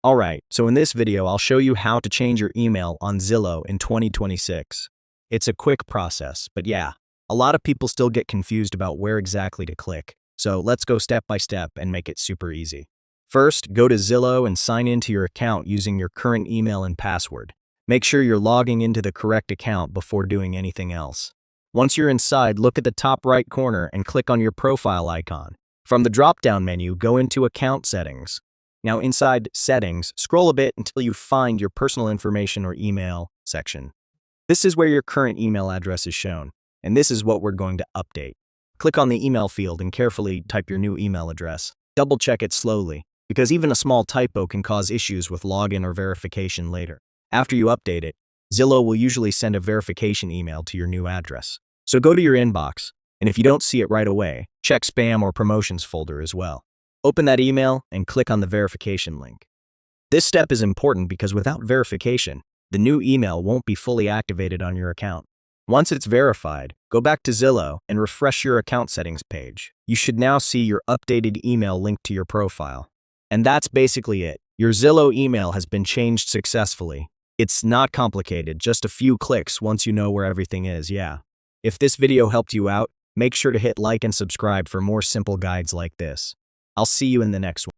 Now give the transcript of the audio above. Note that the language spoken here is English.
Alright, so in this video I'll show you how to change your email on Zillow in 2026. It's a quick process, but yeah, a lot of people still get confused about where exactly to click. So let's go step by step and make it super easy. First, go to Zillow and sign into your account using your current email and password. Make sure you're logging into the correct account before doing anything else. Once you're inside, look at the top right corner and click on your profile icon. From the drop-down menu, go into Account Settings. Now inside Settings, scroll a bit until you find your personal information or email section. This is where your current email address is shown, and this is what we're going to update. Click on the email field and carefully type your new email address. Double check it slowly, because even a small typo can cause issues with login or verification later. After you update it, Zillow will usually send a verification email to your new address. So go to your inbox, and if you don't see it right away, check spam or promotions folder as well. Open that email and click on the verification link. This step is important because without verification, the new email won't be fully activated on your account. Once it's verified, go back to Zillow and refresh your account settings page. You should now see your updated email linked to your profile. And that's basically it. Your Zillow email has been changed successfully. It's not complicated, just a few clicks once you know where everything is, yeah. If this video helped you out, make sure to hit like and subscribe for more simple guides like this. I'll see you in the next one.